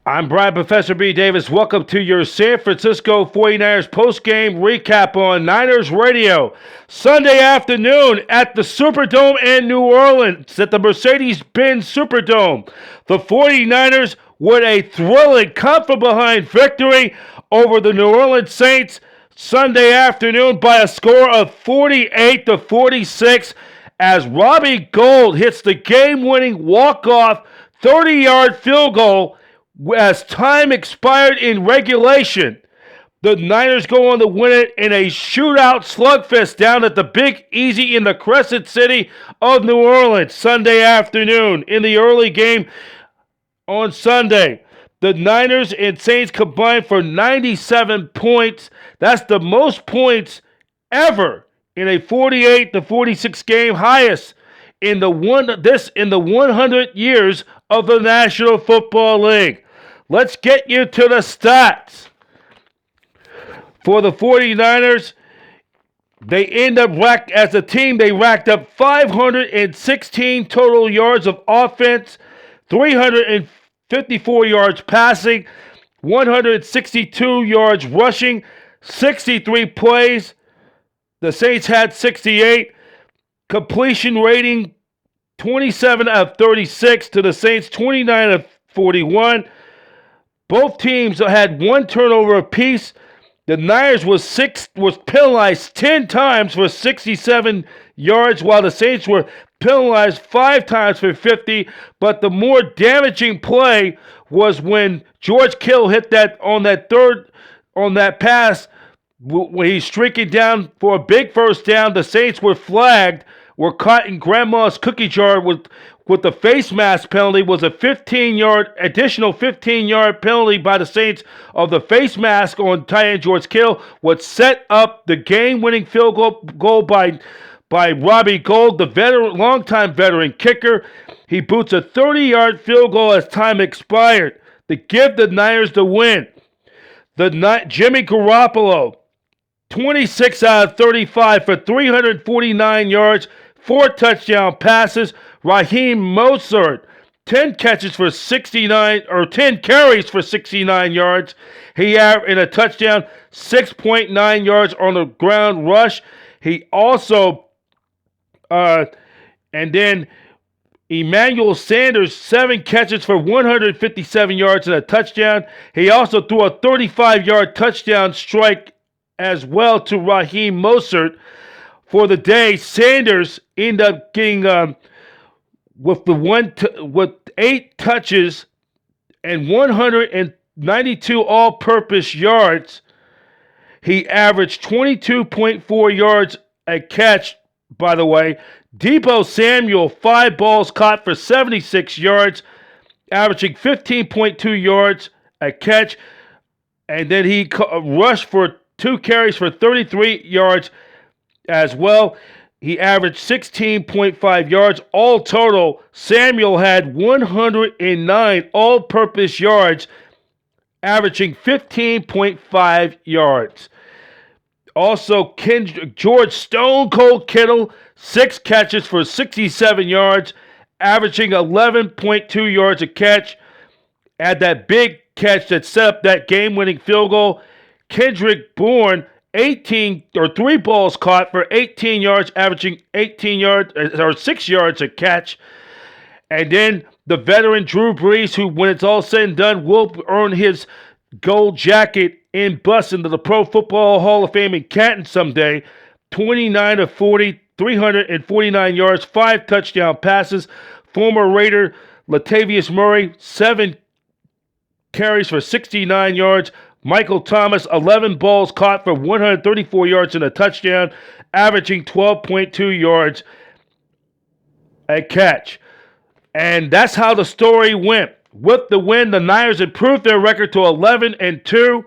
I'm Brian Professor B. Davis. Welcome to your San Francisco 49ers postgame recap on Niners Radio. Sunday afternoon at the Superdome in New Orleans at the Mercedes-Benz Superdome. The 49ers with a thrilling come-from-behind victory over the New Orleans Saints Sunday afternoon by a score of 48-46 as Robbie Gould hits the game-winning walk-off 30-yard field goal as time expired in regulation. The Niners go on to win it in a shootout slugfest down at the Big Easy in the Crescent City of New Orleans Sunday afternoon. In the early game on Sunday, the Niners and Saints combined for 97 points. That's the most points ever in a 48-46 game, highest in the 100 years of the National Football League. Let's get you to the stats. For the 49ers, they end up as a team, they racked up 516 total yards of offense, 354 yards passing, 162 yards rushing, 63 plays. The Saints had 68. Completion rating, 27 of 36 to the Saints, 29 of 41. Both teams had one turnover apiece. The Niners was penalized 10 times for 67 yards, while the Saints were penalized 5 times for 50. But the more damaging play was when George Kittle hit that on that pass when he's streaking down for a big first down. The Saints were flagged, were caught in grandma's cookie jar with the face mask penalty. Was a additional 15-yard penalty by the Saints of the face mask on tight end George Kittle, what set up the game-winning field goal by Robbie Gould, the longtime veteran kicker. He boots a 30-yard field goal as time expired to give the Niners the win. Jimmy Garoppolo, 26 out of 35 for 349 yards, 4 touchdown passes. Raheem Mostert, 10 carries for 69 yards. He had in a touchdown, 6.9 yards on the ground rush. He also, and then Emmanuel Sanders, 7 catches for 157 yards and a touchdown. He also threw a 35-yard touchdown strike as well to Raheem Mostert. For the day, Sanders ended up getting with 8 touches and 192 all-purpose yards. He averaged 22.4 yards a catch, by the way. Deebo Samuel, 5 balls caught for 76 yards, averaging 15.2 yards a catch. And then he rushed for 2 carries for 33 yards as well. He averaged 16.5 yards. All total, Samuel had 109 all-purpose yards, averaging 15.5 yards. Also, George Stone Cold Kittle, 6 catches for 67 yards, averaging 11.2 yards a catch. Had that big catch that set up that game-winning field goal. Kendrick Bourne, 3 balls caught for 18 yards, averaging 6 yards a catch. And then the veteran Drew Brees, who, when it's all said and done, will earn his gold jacket in bus into the Pro Football Hall of Fame in Canton someday. 29 of 40, 349 yards, 5 touchdown passes. Former Raider Latavius Murray, 7 carries for 69 yards. Michael Thomas, 11 balls caught for 134 yards and a touchdown, averaging 12.2 yards a catch. And that's how the story went. With the win, the Niners improved their record to 11-2.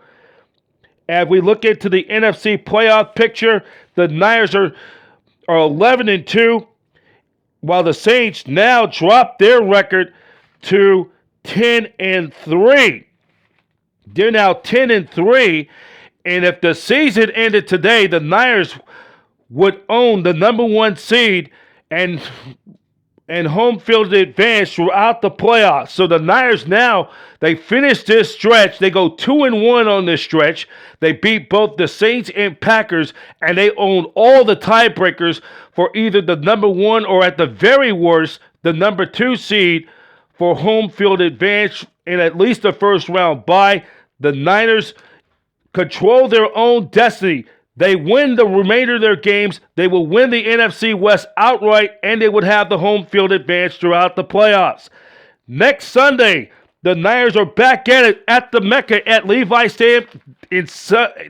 As we look into the NFC playoff picture, the Niners are 11-2, while the Saints now drop their record to 10-3. They're now 10-3, and if the season ended today, the Niners would own the number 1 seed and and home field advantage throughout the playoffs. So the Niners now, they finish this stretch. They go 2-1 on this stretch. They beat both the Saints and Packers, and they own all the tiebreakers for either the number 1 or at the very worst, the number 2 seed for home field advantage in at least the first round bye. The Niners control their own destiny. They win the remainder of their games. They will win the NFC West outright, and they would have the home field advantage throughout the playoffs. Next Sunday, the Niners are back at it at the Mecca at Levi Stadium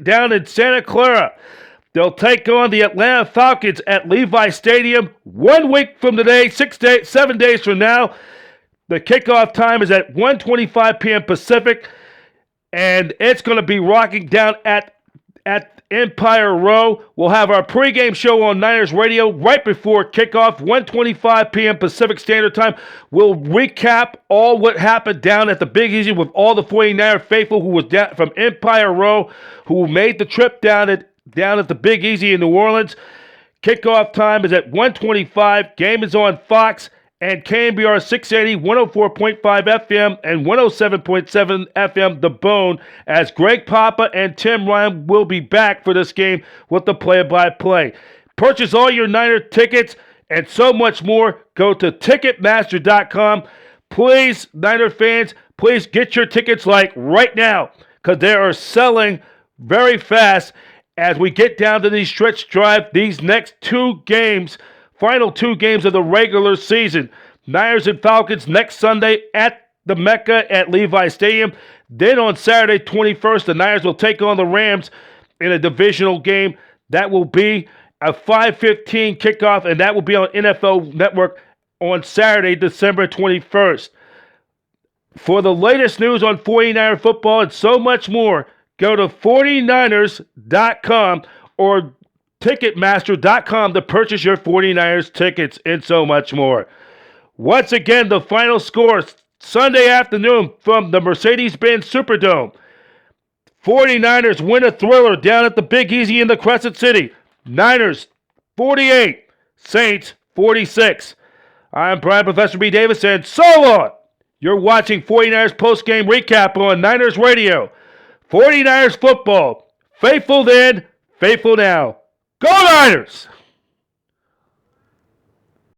down in Santa Clara. They'll take on the Atlanta Falcons at Levi Stadium 1 week from today, 7 days from now. The kickoff time is at 1:25 p.m. Pacific, and it's going to be rocking down at Empire Row. We'll have our pregame show on Niners Radio right before kickoff, 1:25 p.m. Pacific Standard Time. We'll recap all what happened down at the Big Easy with all the 49er faithful who was down from Empire Row, who made the trip down at the Big Easy in New Orleans. Kickoff time is at 1:25. Game is on Fox and KNBR 680, 104.5 FM, and 107.7 FM, The Bone, as Greg Papa and Tim Ryan will be back for this game with the play-by-play. Purchase all your Niner tickets and so much more. Go to Ticketmaster.com. Please, Niner fans, please get your tickets like right now, because they are selling very fast as we get down to the stretch drive, these next 2 games, final 2 games of the regular season. Niners and Falcons next Sunday at the Mecca at Levi Stadium. Then on Saturday 21st, the Niners will take on the Rams in a divisional game. That will be a 5:15 kickoff, and that will be on NFL Network on Saturday, December 21st. For the latest news on 49er football and so much more, go to 49ers.com or Ticketmaster.com to purchase your 49ers tickets and so much more. Once again, the final score Sunday afternoon from the Mercedes-Benz Superdome. 49ers win a thriller down at the Big Easy in the Crescent City. Niners 48, Saints 46. I'm Brian Professor B. Davis, and so long. You're watching 49ers postgame recap on Niners Radio. 49ers football. Faithful then, faithful now. Go Niners!